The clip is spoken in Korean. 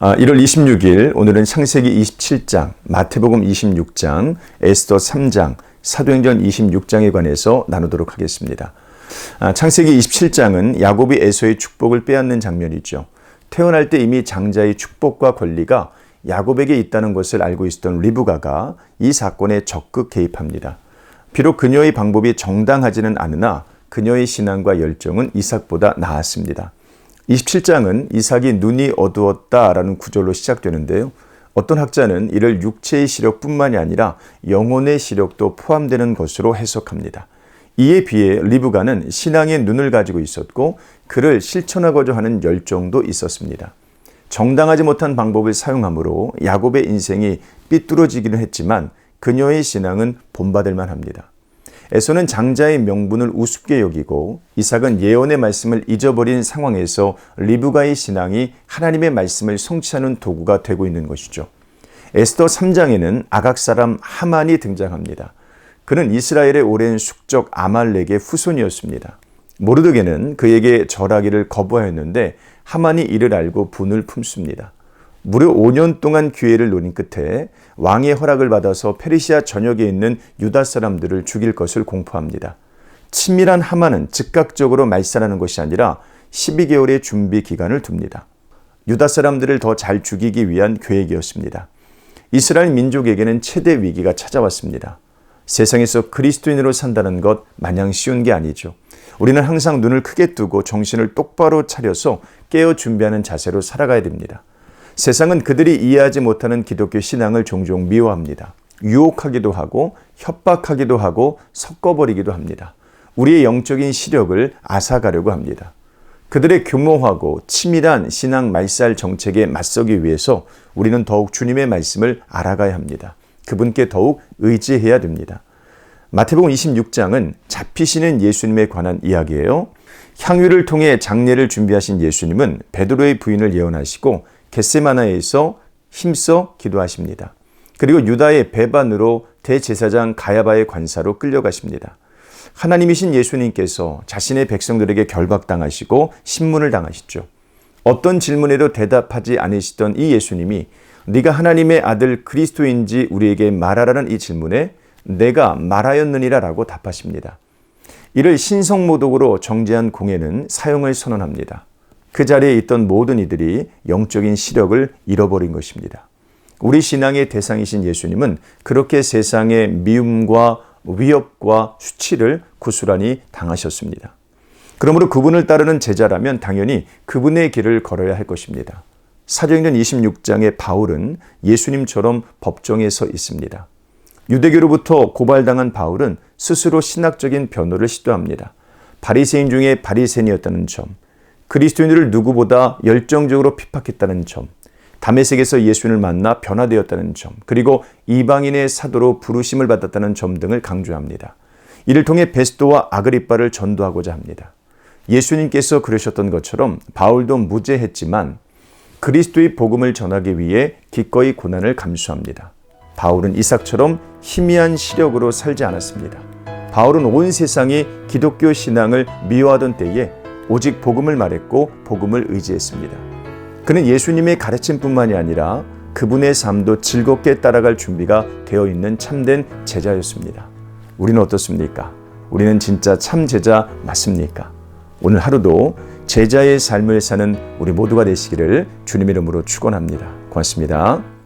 1월 26일 오늘은 창세기 27장, 마태복음 26장, 에스더 3장, 사도행전 26장에 관해서 나누도록 하겠습니다. 창세기 27장은 야곱이 에서의 축복을 빼앗는 장면이죠. 태어날 때 이미 장자의 축복과 권리가 야곱에게 있다는 것을 알고 있었던 리브가가 이 사건에 적극 개입합니다. 비록 그녀의 방법이 정당하지는 않으나 그녀의 신앙과 열정은 이삭보다 나았습니다. 27장은 이삭이 눈이 어두웠다라는 구절로 시작되는데요. 어떤 학자는 이를 육체의 시력뿐만이 아니라 영혼의 시력도 포함되는 것으로 해석합니다. 이에 비해 리브가는 신앙의 눈을 가지고 있었고 그를 실천하고자 하는 열정도 있었습니다. 정당하지 못한 방법을 사용함으로 야곱의 인생이 삐뚤어지기는 했지만 그녀의 신앙은 본받을 만합니다. 에서는 장자의 명분을 우습게 여기고 이삭은 예언의 말씀을 잊어버린 상황에서 리브가의 신앙이 하나님의 말씀을 성취하는 도구가 되고 있는 것이죠. 에스더 3장에는 아각 사람 하만이 등장합니다. 그는 이스라엘의 오랜 숙적 아말렉의 후손이었습니다. 모르드게는 그에게 절하기를 거부하였는데 하만이 이를 알고 분을 품습니다. 무려 5년 동안 기회를 노린 끝에 왕의 허락을 받아서 페르시아 전역에 있는 유다 사람들을 죽일 것을 공포합니다. 치밀한 하만은 즉각적으로 말살하는 것이 아니라 12개월의 준비 기간을 둡니다. 유다 사람들을 더 잘 죽이기 위한 계획이었습니다. 이스라엘 민족에게는 최대 위기가 찾아왔습니다. 세상에서 그리스도인으로 산다는 것 마냥 쉬운 게 아니죠. 우리는 항상 눈을 크게 뜨고 정신을 똑바로 차려서 깨어 준비하는 자세로 살아가야 됩니다. 세상은 그들이 이해하지 못하는 기독교 신앙을 종종 미워합니다. 유혹하기도 하고 협박하기도 하고 섞어버리기도 합니다. 우리의 영적인 시력을 앗아가려고 합니다. 그들의 교모하고 치밀한 신앙 말살 정책에 맞서기 위해서 우리는 더욱 주님의 말씀을 알아가야 합니다. 그분께 더욱 의지해야 됩니다. 마태복음 26장은 잡히시는 예수님에 관한 이야기예요. 향유를 통해 장례를 준비하신 예수님은 베드로의 부인을 예언하시고 겟세마나에서 힘써 기도하십니다. 그리고 유다의 배반으로 대제사장 가야바의 관사로 끌려가십니다. 하나님이신 예수님께서 자신의 백성들에게 결박당하시고 신문을 당하시죠. 어떤 질문에도 대답하지 않으시던 이 예수님이 네가 하나님의 아들 그리스도인지 우리에게 말하라는 이 질문에 내가 말하였느니라 라고 답하십니다. 이를 신성모독으로 정죄한 공회는 사형을 선언합니다. 그 자리에 있던 모든 이들이 영적인 시력을 잃어버린 것입니다. 우리 신앙의 대상이신 예수님은 그렇게 세상의 미움과 위협과 수치를 고스란히 당하셨습니다. 그러므로 그분을 따르는 제자라면 당연히 그분의 길을 걸어야 할 것입니다. 사도행전 26장의 바울은 예수님처럼 법정에 서 있습니다. 유대교로부터 고발당한 바울은 스스로 신학적인 변호를 시도합니다. 바리새인 중에 바리새인이었다는 점, 그리스도인들을 누구보다 열정적으로 핍박했다는 점, 다메섹에서 예수님을 만나 변화되었다는 점, 그리고 이방인의 사도로 부르심을 받았다는 점 등을 강조합니다. 이를 통해 베스도와 아그리빠를 전도하고자 합니다. 예수님께서 그러셨던 것처럼 바울도 무죄했지만 그리스도의 복음을 전하기 위해 기꺼이 고난을 감수합니다. 바울은 이삭처럼 희미한 시력으로 살지 않았습니다. 바울은 온 세상이 기독교 신앙을 미워하던 때에 오직 복음을 말했고 복음을 의지했습니다. 그는 예수님의 가르침뿐만이 아니라 그분의 삶도 즐겁게 따라갈 준비가 되어 있는 참된 제자였습니다. 우리는 어떻습니까? 우리는 진짜 참 제자 맞습니까? 오늘 하루도 제자의 삶을 사는 우리 모두가 되시기를 주님 이름으로 축원합니다. 고맙습니다.